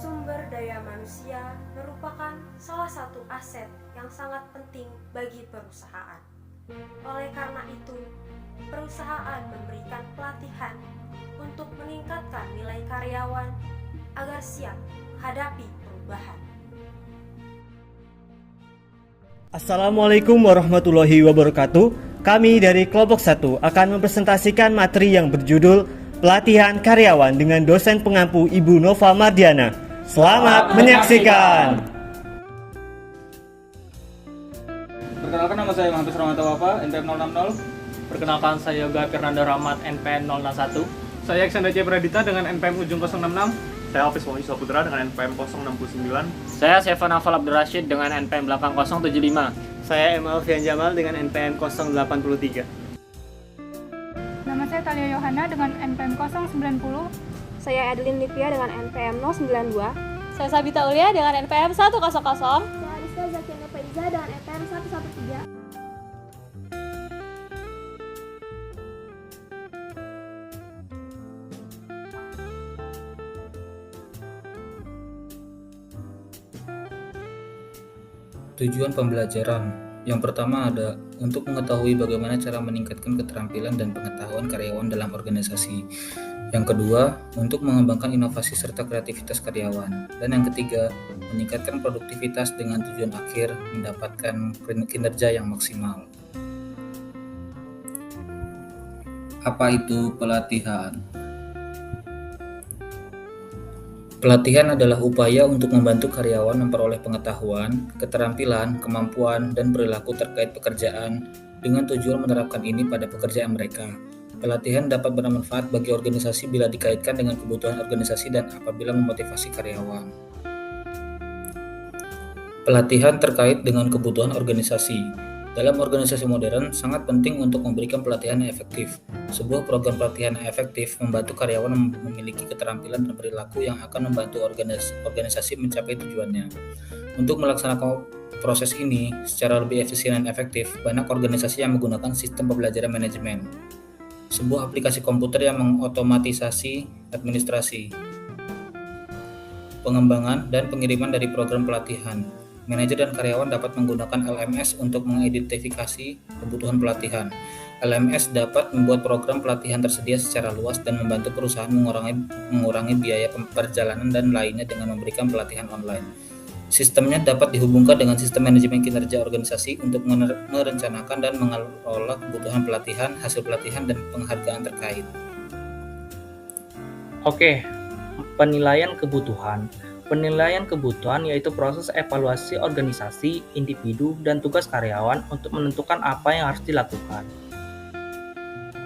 Sumber daya manusia merupakan salah satu aset yang sangat penting bagi perusahaan. Oleh karena itu, perusahaan memberikan pelatihan untuk meningkatkan nilai karyawan agar siap menghadapi perubahan. Assalamualaikum warahmatullahi wabarakatuh. Kami dari kelompok 1 akan mempresentasikan materi yang berjudul Pelatihan Karyawan dengan dosen pengampu Ibu Nova Mardiana. Selamat menyaksikan. Perkenalkan, nama saya Muhammad Rahmat Wafa, NPM 060. Perkenalkan, saya Yoga Fernando Rahmat, NPM 061. Saya Xander C. Pradita dengan NPM ujung 066. Saya Hafiz Wahyu Saputra dengan NPM 069. Saya Sevan Afal Abdul Rashid dengan NPM 8075. Saya Emma Alfian Jamal dengan NPM 083. Nama saya Talia Yohana dengan NPM 090. Saya Adeline Livia dengan NPM 092. Saya Sabita Ulia dengan NPM 100. Saya Rizka Zakiana Faiza dengan NPM 113. Tujuan pembelajaran yang pertama ada untuk mengetahui bagaimana cara meningkatkan keterampilan dan pengetahuan karyawan dalam organisasi. Yang kedua, untuk mengembangkan inovasi serta kreativitas karyawan. Dan yang ketiga, meningkatkan produktivitas dengan tujuan akhir mendapatkan kinerja yang maksimal. Apa itu pelatihan? Pelatihan adalah upaya untuk membantu karyawan memperoleh pengetahuan, keterampilan, kemampuan, dan perilaku terkait pekerjaan dengan tujuan menerapkan ini pada pekerjaan mereka. Pelatihan dapat bermanfaat bagi organisasi bila dikaitkan dengan kebutuhan organisasi dan apabila memotivasi karyawan. Pelatihan terkait dengan kebutuhan organisasi. Dalam organisasi modern, sangat penting untuk memberikan pelatihan yang efektif. Sebuah program pelatihan yang efektif membantu karyawan memiliki keterampilan dan perilaku yang akan membantu organisasi mencapai tujuannya. Untuk melaksanakan proses ini secara lebih efisien dan efektif, banyak organisasi yang menggunakan sistem pembelajaran manajemen. Sebuah aplikasi komputer yang mengotomatisasi administrasi, pengembangan, dan pengiriman dari program pelatihan. Manajer dan karyawan dapat menggunakan LMS untuk mengidentifikasi kebutuhan pelatihan. LMS dapat membuat program pelatihan tersedia secara luas dan membantu perusahaan mengurangi biaya perjalanan dan lainnya dengan memberikan pelatihan online. Sistemnya dapat dihubungkan dengan sistem manajemen kinerja organisasi untuk merencanakan dan mengelola kebutuhan pelatihan, hasil pelatihan, dan penghargaan terkait. Oke, penilaian kebutuhan. Penilaian kebutuhan yaitu proses evaluasi organisasi, individu, dan tugas karyawan untuk menentukan apa yang harus dilakukan.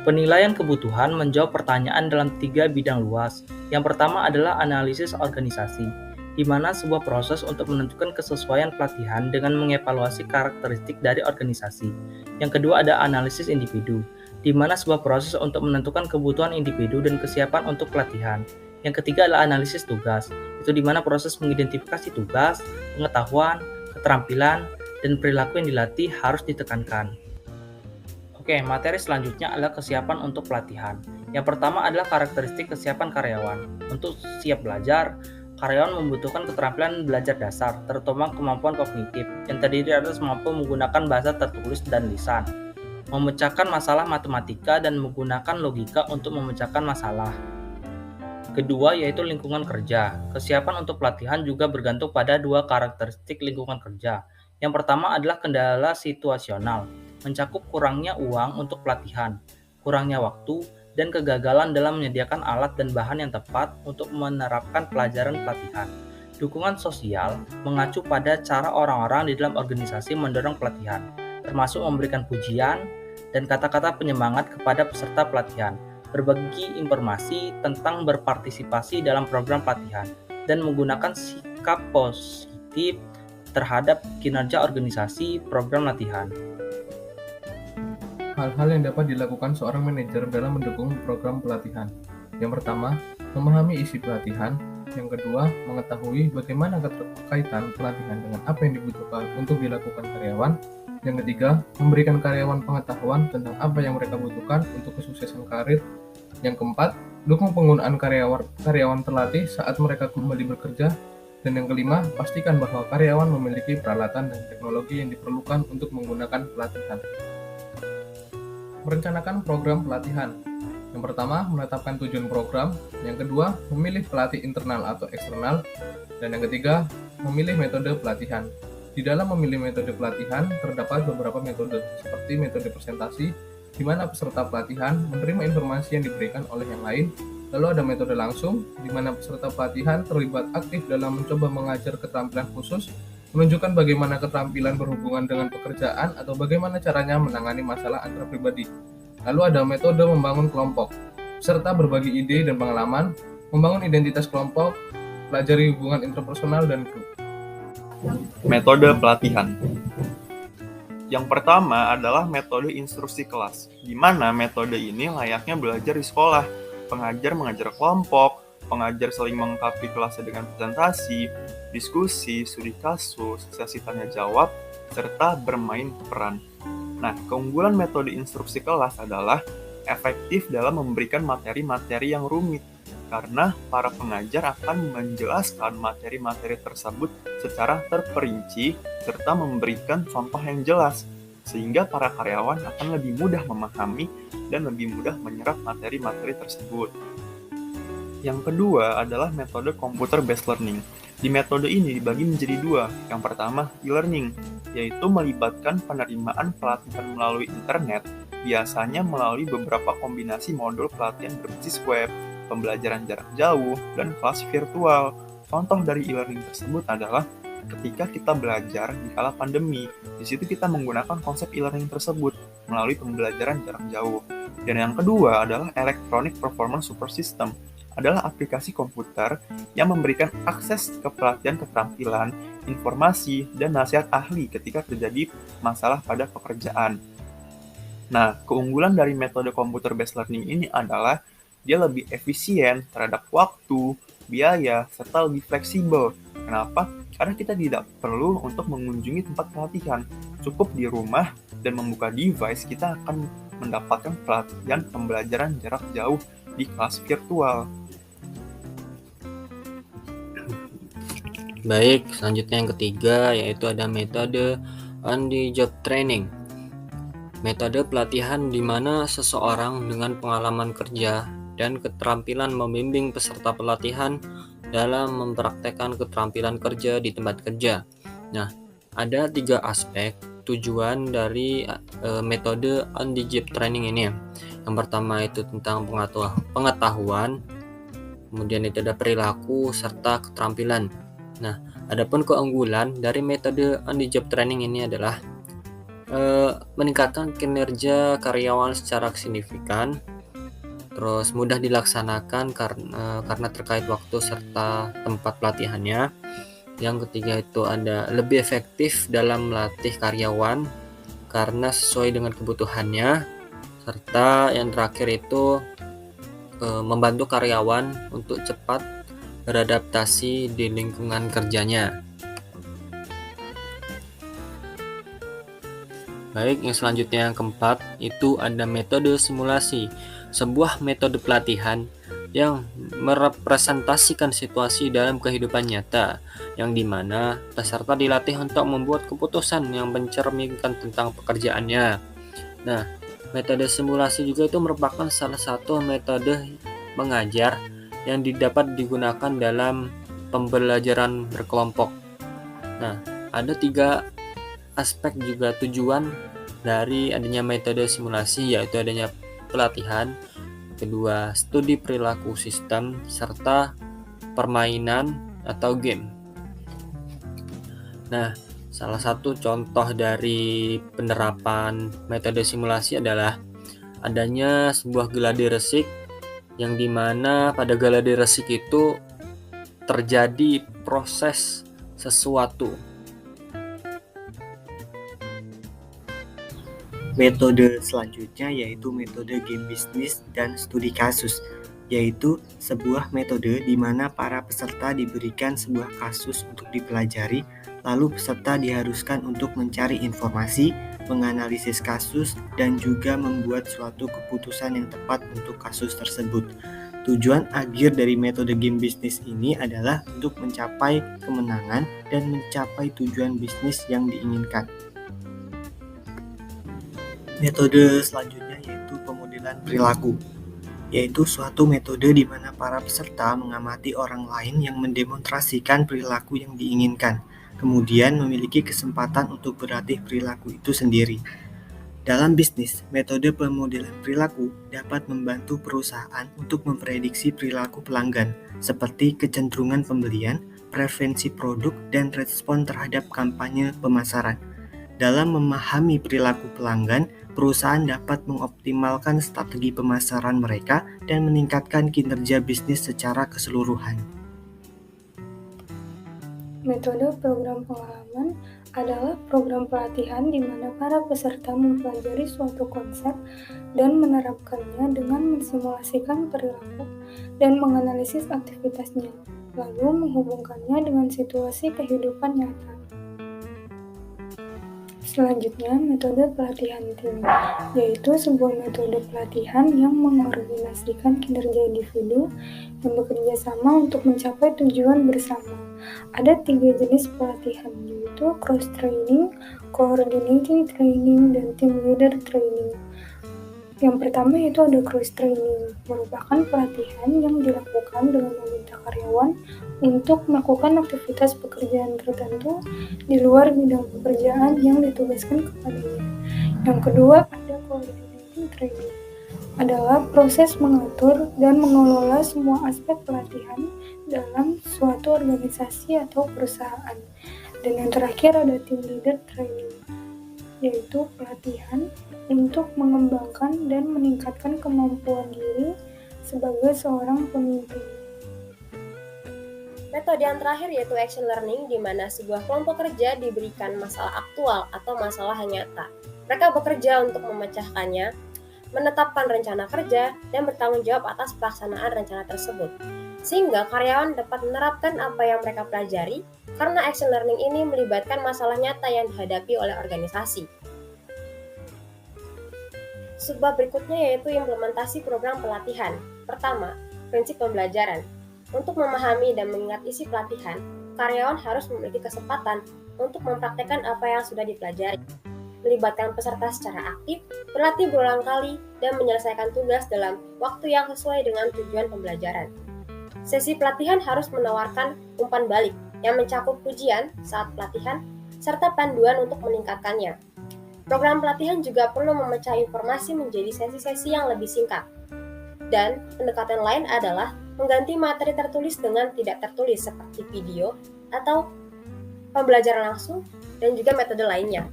Penilaian kebutuhan menjawab pertanyaan dalam 3 bidang luas. Yang pertama adalah analisis organisasi, di mana sebuah proses untuk menentukan kesesuaian pelatihan dengan mengevaluasi karakteristik dari organisasi. Yang kedua ada analisis individu, di mana sebuah proses untuk menentukan kebutuhan individu dan kesiapan untuk pelatihan. Yang ketiga adalah analisis tugas, itu di mana proses mengidentifikasi tugas, pengetahuan, keterampilan, dan perilaku yang dilatih harus ditekankan. Oke, materi selanjutnya adalah kesiapan untuk pelatihan. Yang pertama adalah karakteristik kesiapan karyawan. Untuk siap belajar, karyawan membutuhkan keterampilan belajar dasar, terutama kemampuan kognitif, yang terdiri atas mampu menggunakan bahasa tertulis dan lisan, memecahkan masalah matematika, dan menggunakan logika untuk memecahkan masalah. Kedua yaitu lingkungan kerja. Kesiapan untuk pelatihan juga bergantung pada 2 karakteristik lingkungan kerja. Yang pertama adalah kendala situasional, mencakup kurangnya uang untuk pelatihan, kurangnya waktu, dan kegagalan dalam menyediakan alat dan bahan yang tepat untuk menerapkan pelajaran pelatihan. Dukungan sosial mengacu pada cara orang-orang di dalam organisasi mendorong pelatihan, termasuk memberikan pujian dan kata-kata penyemangat kepada peserta pelatihan, berbagi informasi tentang berpartisipasi dalam program pelatihan, dan menggunakan sikap positif terhadap kinerja organisasi program latihan. Hal-hal yang dapat dilakukan seorang manajer dalam mendukung program pelatihan. Yang pertama, memahami isi pelatihan. Yang kedua, mengetahui bagaimana keterkaitan pelatihan dengan apa yang dibutuhkan untuk dilakukan karyawan. Yang ketiga, memberikan karyawan pengetahuan tentang apa yang mereka butuhkan untuk kesuksesan karir. Yang keempat, Dukung penggunaan karyawan terlatih saat mereka kembali bekerja. Dan yang kelima, pastikan bahwa karyawan memiliki peralatan dan teknologi yang diperlukan untuk menggunakan pelatihan. Merencanakan program pelatihan. Yang pertama, menetapkan tujuan program. Yang kedua, memilih pelatih internal atau eksternal. Dan yang ketiga, memilih metode pelatihan. Di dalam memilih metode pelatihan, terdapat beberapa metode, seperti metode presentasi, di mana peserta pelatihan menerima informasi yang diberikan oleh yang lain. Lalu ada metode langsung, di mana peserta pelatihan terlibat aktif dalam mencoba mengajar keterampilan khusus, menunjukkan bagaimana keterampilan berhubungan dengan pekerjaan atau bagaimana caranya menangani masalah antar pribadi. Lalu ada metode membangun kelompok. Peserta berbagi ide dan pengalaman, membangun identitas kelompok, pelajari hubungan interpersonal dan grup. Metode pelatihan. Yang pertama adalah metode instruksi kelas, di mana metode ini layaknya belajar di sekolah. Pengajar mengajar kelompok, pengajar saling melengkapi kelasnya dengan presentasi, diskusi, studi kasus, sesi tanya jawab, serta bermain peran. Nah, keunggulan metode instruksi kelas adalah efektif dalam memberikan materi-materi yang rumit, karena para pengajar akan menjelaskan materi-materi tersebut secara terperinci serta memberikan contoh yang jelas, sehingga para karyawan akan lebih mudah memahami dan lebih mudah menyerap materi-materi tersebut. Yang kedua adalah metode computer-based learning. Di metode ini dibagi menjadi dua. Yang pertama, e-learning, yaitu melibatkan penerimaan pelatihan melalui internet, biasanya melalui beberapa kombinasi modul pelatihan berbasis web, pembelajaran jarak jauh, dan kelas virtual. Contoh dari e-learning tersebut adalah ketika kita belajar di kala pandemi. Di situ kita menggunakan konsep e-learning tersebut melalui pembelajaran jarak jauh. Dan yang kedua adalah Electronic Performance Support System, adalah aplikasi komputer yang memberikan akses ke pelatihan keterampilan, informasi, dan nasihat ahli ketika terjadi masalah pada pekerjaan. Nah, keunggulan dari metode computer-based learning ini adalah dia lebih efisien terhadap waktu, biaya, serta lebih fleksibel. Kenapa? Karena kita tidak perlu untuk mengunjungi tempat pelatihan. Cukup di rumah dan membuka device, kita akan mendapatkan pelatihan pembelajaran jarak jauh di kelas virtual. Baik, selanjutnya yang ketiga yaitu ada metode on-the-job training. Metode pelatihan di mana seseorang dengan pengalaman kerja dan keterampilan membimbing peserta pelatihan dalam mempraktekkan keterampilan kerja di tempat kerja. Nah, ada 3 aspek tujuan dari metode on-the-job training ini. Yang pertama itu tentang pengetahuan, kemudian itu ada perilaku serta keterampilan. Nah, adapun keunggulan dari metode on-the-job training ini adalah meningkatkan kinerja karyawan secara signifikan, terus mudah dilaksanakan karena terkait waktu serta tempat pelatihannya. Yang ketiga itu ada lebih efektif dalam melatih karyawan karena sesuai dengan kebutuhannya, serta yang terakhir itu membantu karyawan untuk cepat beradaptasi di lingkungan kerjanya. Baik, yang selanjutnya yang keempat itu ada metode simulasi, sebuah metode pelatihan yang merepresentasikan situasi dalam kehidupan nyata, yang dimana peserta dilatih untuk membuat keputusan yang mencerminkan tentang pekerjaannya. Nah, metode simulasi juga itu merupakan salah satu metode mengajar yang dapat digunakan dalam pembelajaran berkelompok. Nah, ada 3 aspek juga tujuan dari adanya metode simulasi, yaitu adanya pelatihan, kedua studi perilaku sistem, serta permainan atau game. Nah, salah satu contoh dari penerapan metode simulasi adalah adanya sebuah gladi resik, yang dimana pada gladi resik itu terjadi proses sesuatu. Metode selanjutnya yaitu metode game bisnis dan studi kasus, yaitu sebuah metode di mana para peserta diberikan sebuah kasus untuk dipelajari, lalu peserta diharuskan untuk mencari informasi, menganalisis kasus, dan juga membuat suatu keputusan yang tepat untuk kasus tersebut. Tujuan akhir dari metode game bisnis ini adalah untuk mencapai kemenangan dan mencapai tujuan bisnis yang diinginkan. Metode selanjutnya yaitu pemodelan perilaku, yaitu suatu metode di mana para peserta mengamati orang lain yang mendemonstrasikan perilaku yang diinginkan, kemudian memiliki kesempatan untuk berlatih perilaku itu sendiri. Dalam bisnis, metode pemodelan perilaku dapat membantu perusahaan untuk memprediksi perilaku pelanggan, seperti kecenderungan pembelian, preferensi produk, dan respon terhadap kampanye pemasaran. Dalam memahami perilaku pelanggan, perusahaan dapat mengoptimalkan strategi pemasaran mereka dan meningkatkan kinerja bisnis secara keseluruhan. Metode program pengalaman adalah program pelatihan di mana para peserta mempelajari suatu konsep dan menerapkannya dengan mensimulasikan perilaku dan menganalisis aktivitasnya, lalu menghubungkannya dengan situasi kehidupan nyata. Selanjutnya, metode pelatihan tim, yaitu sebuah metode pelatihan yang mengkoordinasikan kinerja individu yang bekerja sama untuk mencapai tujuan bersama. Ada 3 jenis pelatihan, yaitu cross-training, coordinating training, dan team leader training. Yang pertama yaitu ada cross-training, merupakan pelatihan yang dilakukan dengan meminta karyawan untuk melakukan aktivitas pekerjaan tertentu di luar bidang pekerjaan yang ditugaskan kepadanya. Yang kedua ada coordinating training, adalah proses mengatur dan mengelola semua aspek pelatihan dalam suatu organisasi atau perusahaan. Dan yang terakhir ada team leader training, yaitu pelatihan untuk mengembangkan dan meningkatkan kemampuan diri sebagai seorang pemimpin. Metode yang terakhir yaitu action learning, di mana sebuah kelompok kerja diberikan masalah aktual atau masalah nyata. Mereka bekerja untuk memecahkannya, menetapkan rencana kerja, dan bertanggung jawab atas pelaksanaan rencana tersebut. Sehingga karyawan dapat menerapkan apa yang mereka pelajari, karena action learning ini melibatkan masalah nyata yang dihadapi oleh organisasi. Sebab berikutnya yaitu implementasi program pelatihan. Pertama, prinsip pembelajaran. Untuk memahami dan mengingat isi pelatihan, karyawan harus memiliki kesempatan untuk mempraktekkan apa yang sudah dipelajari, melibatkan peserta secara aktif, berlatih berulang kali, dan menyelesaikan tugas dalam waktu yang sesuai dengan tujuan pembelajaran. Sesi pelatihan harus menawarkan umpan balik yang mencakup pujian saat pelatihan, serta panduan untuk meningkatkannya. Program pelatihan juga perlu memecah informasi menjadi sesi-sesi yang lebih singkat. Dan pendekatan lain adalah mengganti materi tertulis dengan tidak tertulis seperti video atau pembelajaran langsung dan juga metode lainnya.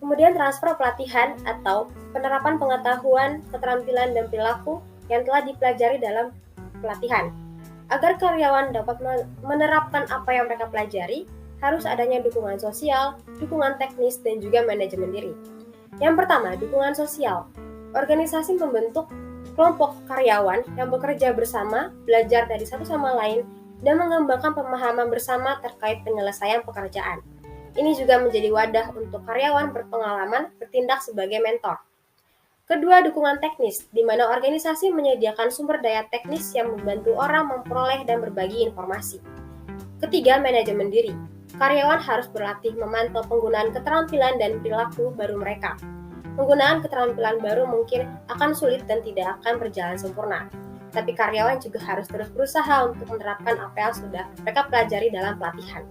Kemudian transfer pelatihan atau penerapan pengetahuan, keterampilan, dan perilaku yang telah dipelajari dalam pelatihan. Agar karyawan dapat menerapkan apa yang mereka pelajari, harus adanya dukungan sosial, dukungan teknis, dan juga manajemen diri. Yang pertama, dukungan sosial. Organisasi membentuk kelompok karyawan yang bekerja bersama, belajar dari satu sama lain, dan mengembangkan pemahaman bersama terkait penyelesaian pekerjaan. Ini juga menjadi wadah untuk karyawan berpengalaman bertindak sebagai mentor. Kedua, dukungan teknis, di mana organisasi menyediakan sumber daya teknis yang membantu orang memperoleh dan berbagi informasi. Ketiga, manajemen diri. Karyawan harus berlatih memantau penggunaan keterampilan dan perilaku baru mereka. Penggunaan keterampilan baru mungkin akan sulit dan tidak akan berjalan sempurna. Tapi karyawan juga harus terus berusaha untuk menerapkan apa yang sudah mereka pelajari dalam pelatihan.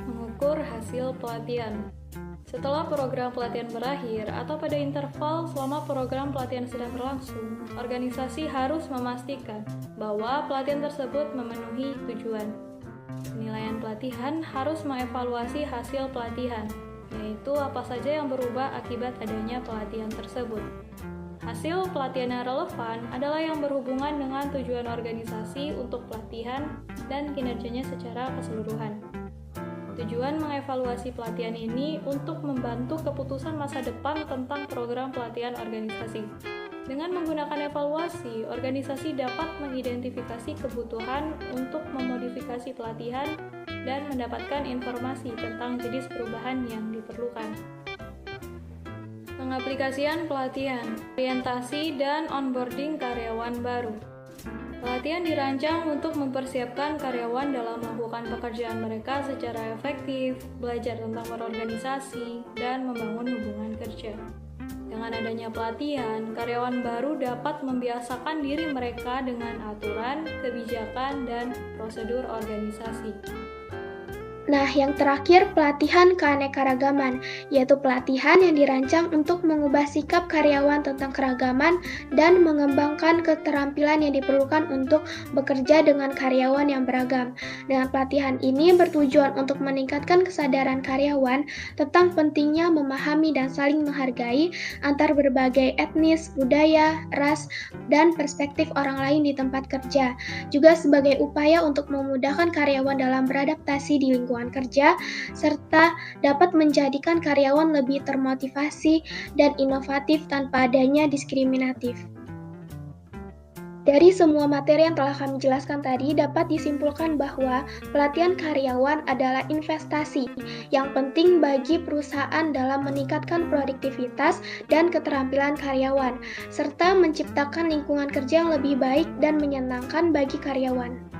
Mengukur hasil pelatihan. Setelah program pelatihan berakhir atau pada interval selama program pelatihan sedang berlangsung, organisasi harus memastikan bahwa pelatihan tersebut memenuhi tujuan. Penilaian pelatihan harus mengevaluasi hasil pelatihan, yaitu apa saja yang berubah akibat adanya pelatihan tersebut. Hasil pelatihan yang relevan adalah yang berhubungan dengan tujuan organisasi untuk pelatihan dan kinerjanya secara keseluruhan. Tujuan mengevaluasi pelatihan ini untuk membantu keputusan masa depan tentang program pelatihan organisasi. Dengan menggunakan evaluasi, organisasi dapat mengidentifikasi kebutuhan untuk memodifikasi pelatihan dan mendapatkan informasi tentang jenis perubahan yang diperlukan. Pengaplikasian pelatihan, orientasi, dan onboarding karyawan baru. Pelatihan dirancang untuk mempersiapkan karyawan dalam melakukan pekerjaan mereka secara efektif, belajar tentang berorganisasi, dan membangun hubungan kerja. Dengan adanya pelatihan, karyawan baru dapat membiasakan diri mereka dengan aturan, kebijakan, dan prosedur organisasi. Nah, yang terakhir pelatihan keanekaragaman, yaitu pelatihan yang dirancang untuk mengubah sikap karyawan tentang keragaman dan mengembangkan keterampilan yang diperlukan untuk bekerja dengan karyawan yang beragam. Dengan pelatihan ini bertujuan untuk meningkatkan kesadaran karyawan tentang pentingnya memahami dan saling menghargai antar berbagai etnis, budaya, ras, dan perspektif orang lain di tempat kerja, juga sebagai upaya untuk memudahkan karyawan dalam beradaptasi di lingkungan kerja, serta dapat menjadikan karyawan lebih termotivasi dan inovatif tanpa adanya diskriminatif. Dari semua materi yang telah kami jelaskan tadi, dapat disimpulkan bahwa pelatihan karyawan adalah investasi yang penting bagi perusahaan dalam meningkatkan produktivitas dan keterampilan karyawan, serta menciptakan lingkungan kerja yang lebih baik dan menyenangkan bagi karyawan.